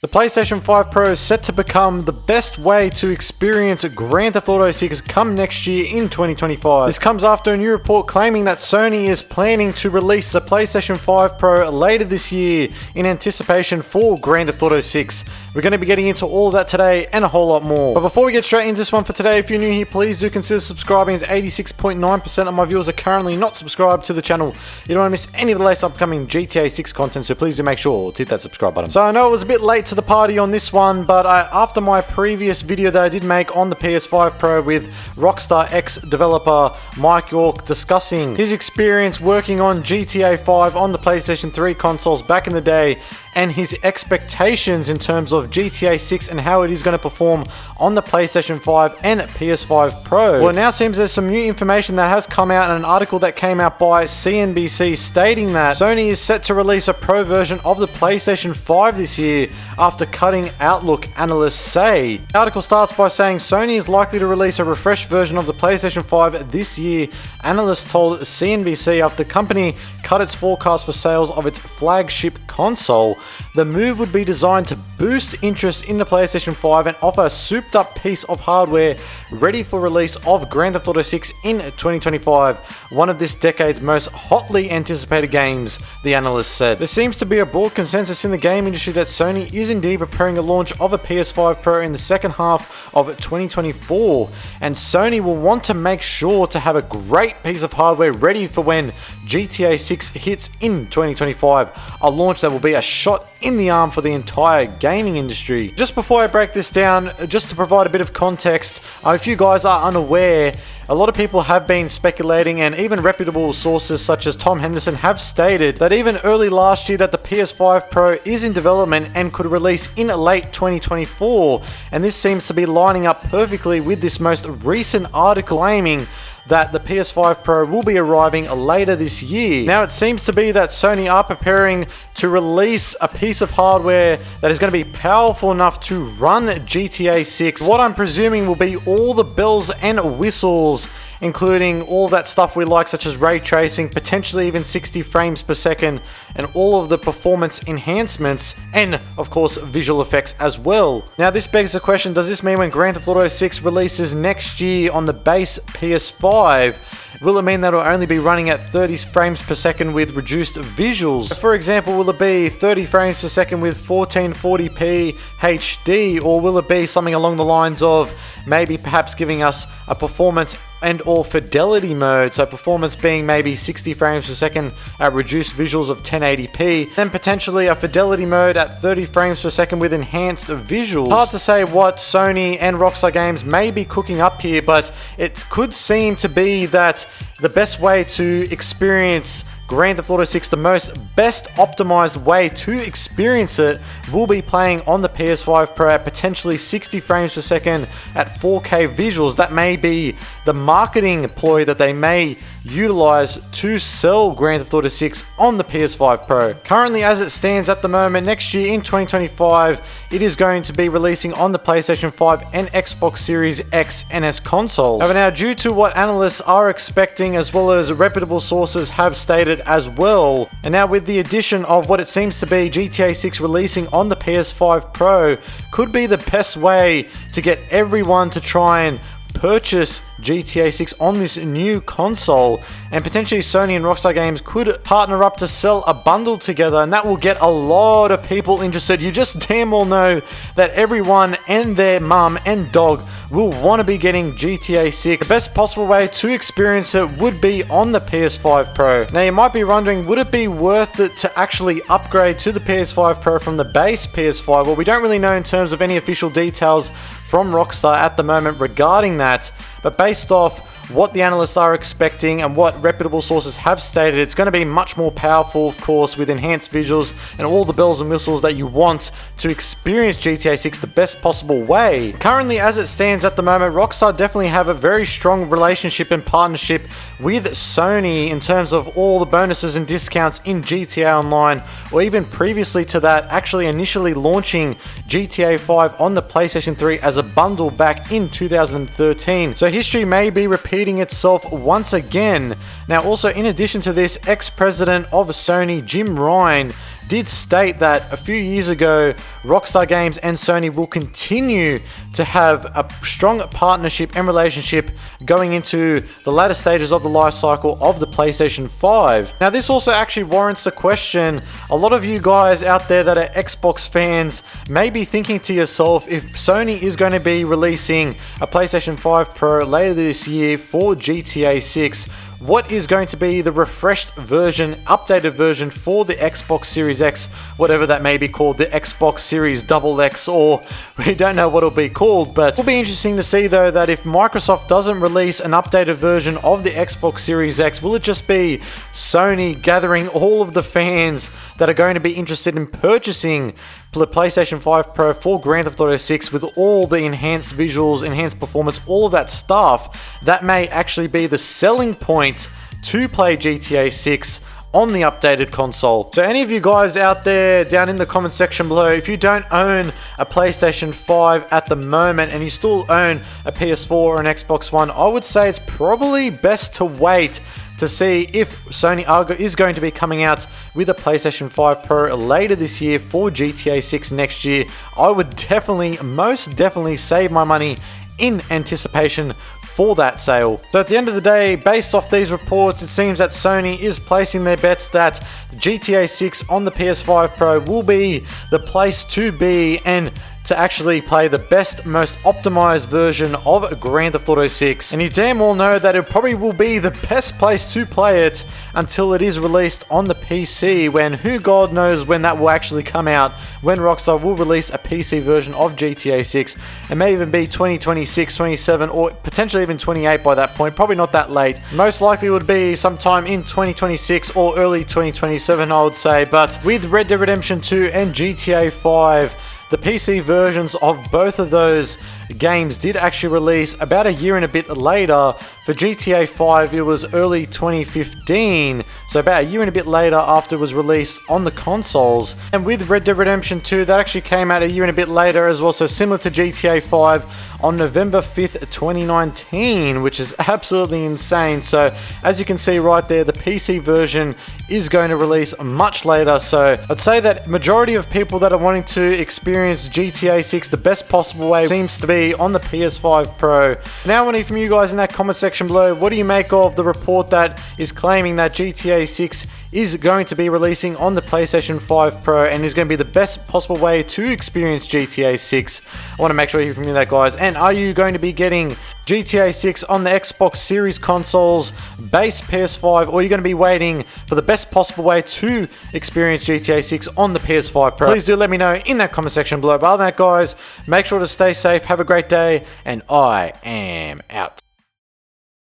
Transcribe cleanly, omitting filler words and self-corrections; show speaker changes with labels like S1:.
S1: The PlayStation 5 Pro is set to become the best way to experience Grand Theft Auto 6 come next year in 2025. This comes after a new report claiming that Sony is planning to release the PlayStation 5 Pro later this year in anticipation for Grand Theft Auto 6. We're going to be getting into all of that today and a whole lot more. But before we get straight into this one for today, if you're new here, please do consider subscribing, as 86.9% of my viewers are currently not subscribed to the channel. You don't want to miss any of the latest upcoming GTA 6 content, so please do make sure to hit that subscribe button. So I know it was a bit late to the party on this one, but after my previous video that I did make on the PS5 Pro with Rockstar X developer Mike York discussing his experience working on GTA 5 on the PlayStation 3 consoles back in the day, and his expectations in terms of GTA 6 and how it is going to perform on the PlayStation 5 and PS5 Pro. Well, it now seems there's some new information that has come out in an article that came out by CNBC stating that Sony is set to release a Pro version of the PlayStation 5 this year after cutting Outlook, analysts say. The article starts by saying Sony is likely to release a refreshed version of the PlayStation 5 this year, analysts told CNBC after the company cut its forecast for sales of its flagship console. The move would be designed to boost interest in the PlayStation 5 and offer a souped up piece of hardware ready for release of Grand Theft Auto 6 in 2025, one of this decade's most hotly anticipated games, the analyst said. There seems to be a broad consensus in the game industry that Sony is indeed preparing a launch of a PS5 Pro in the second half of 2024, and Sony will want to make sure to have a great piece of hardware ready for when GTA 6 hits in 2025, a launch that will be a shot in the arm for the entire gaming industry. Just before I break this down, just to provide a bit of context, if you guys are unaware, a lot of people have been speculating, and even reputable sources such as Tom Henderson have stated that even early last year that the PS5 Pro is in development and could release in late 2024, and this seems to be lining up perfectly with this most recent article claiming that the PS5 Pro will be arriving later this year. Now it seems to be that Sony are preparing to release a piece of hardware that is going to be powerful enough to run GTA 6. What I'm presuming will be all the bells and whistles, including all that stuff we like, such as ray tracing, potentially even 60 frames per second, and all of the performance enhancements, and of course visual effects as well. Now this begs the question, does this mean when Grand Theft Auto 6 releases next year on the base PS5, will it mean that it'll only be running at 30 frames per second with reduced visuals? So for example, will it be 30 frames per second with 1440p HD, or will it be something along the lines of maybe perhaps giving us a performance and or fidelity mode, so performance being maybe 60 frames per second at reduced visuals of 1080p, then potentially a fidelity mode at 30 frames per second with enhanced visuals. Hard to say what Sony and Rockstar Games may be cooking up here, but it could seem to be that the best way to experience Grand Theft Auto 6, the best optimized way to experience it, will be playing on the PS5 Pro at potentially 60 frames per second at 4K visuals. That may be the marketing ploy that they may utilize to sell Grand Theft Auto 6 on the PS5 Pro. Currently, as it stands at the moment, next year in 2025, it is going to be releasing on the PlayStation 5 and Xbox Series X and S consoles. However, now due to what analysts are expecting, as well as reputable sources have stated as well, and now with the addition of what it seems to be GTA 6 releasing on the PS5 Pro, could be the best way to get everyone to try and purchase GTA 6 on this new console, and potentially Sony and Rockstar Games could partner up to sell a bundle together, and that will get a lot of people interested. You just damn well know that everyone and their mum and dog will want to be getting GTA 6. The best possible way to experience it would be on the PS5 Pro. Now you might be wondering, would it be worth it to actually upgrade to the PS5 Pro from the base PS5? Well, we don't really know in terms of any official details from Rockstar at the moment regarding that, but based off what the analysts are expecting and what reputable sources have stated, it's going to be much more powerful, of course, with enhanced visuals and all the bells and whistles that you want to experience GTA 6 the best possible way. Currently, as it stands at the moment, Rockstar definitely have a very strong relationship and partnership with Sony in terms of all the bonuses and discounts in GTA Online, or even previously to that, actually initially launching GTA 5 on the PlayStation 3 as a bundle back in 2013. So history may be repeating itself once again. Now also, in addition to this, ex-president of Sony Jim Ryan did state that a few years ago, Rockstar Games and Sony will continue to have a strong partnership and relationship going into the latter stages of the life cycle of the PlayStation 5. Now, this also actually warrants a question. A lot of you guys out there that are Xbox fans may be thinking to yourself, if Sony is going to be releasing a PlayStation 5 Pro later this year for GTA 6, what is going to be the refreshed version, updated version for the Xbox Series X, whatever that may be called, the Xbox Series XX, or we don't know what it'll be called, but it'll be interesting to see though that if Microsoft doesn't release an updated version of the Xbox Series X, will it just be Sony gathering all of the fans that are going to be interested in purchasing the PlayStation 5 Pro for Grand Theft Auto 6 with all the enhanced visuals, enhanced performance, all of that stuff? That may actually be the selling point to play GTA 6 on the updated console. So any of you guys out there down in the comment section below, if you don't own a PlayStation 5 at the moment and you still own a PS4 or an Xbox One, I would say it's probably best to wait to see if Sony is going to be coming out with a PlayStation 5 Pro later this year for GTA 6 next year. I would definitely, most definitely save my money in anticipation for that sale. So at the end of the day, based off these reports, it seems that Sony is placing their bets that GTA 6 on the PS5 Pro will be the place to be and to actually play the best, most optimized version of Grand Theft Auto 6. And you damn well know that it probably will be the best place to play it until it is released on the PC, when who God knows when that will actually come out, when Rockstar will release a PC version of GTA 6. It may even be 2026, 27, or potentially even 28 by that point. Probably not that late. Most likely would be sometime in 2026 or early 2027, I would say. But with Red Dead Redemption 2 and GTA 5, the PC versions of both of those games did actually release about a year and a bit later. For GTA 5, it was early 2015, so about a year and a bit later after it was released on the consoles. And with Red Dead Redemption 2, that actually came out a year and a bit later as well, so similar to GTA 5, on November 5th, 2019, which is absolutely insane. So as you can see right there, the PC version is going to release much later. So I'd say that majority of people that are wanting to experience GTA 6 the best possible way seems to be on the PS5 Pro. Now I want to hear from you guys in that comment section below. What do you make of the report that is claiming that GTA 6 is going to be releasing on the PlayStation 5 Pro and is going to be the best possible way to experience GTA 6? I want to make sure you hear from you that, guys. And are you going to be getting GTA 6 on the Xbox Series consoles, base PS5, or are you going to be waiting for the best possible way to experience GTA 6 on the PS5 Pro? Please do let me know in that comment section below. But other than that, guys, make sure to stay safe, have a great day, and I am out.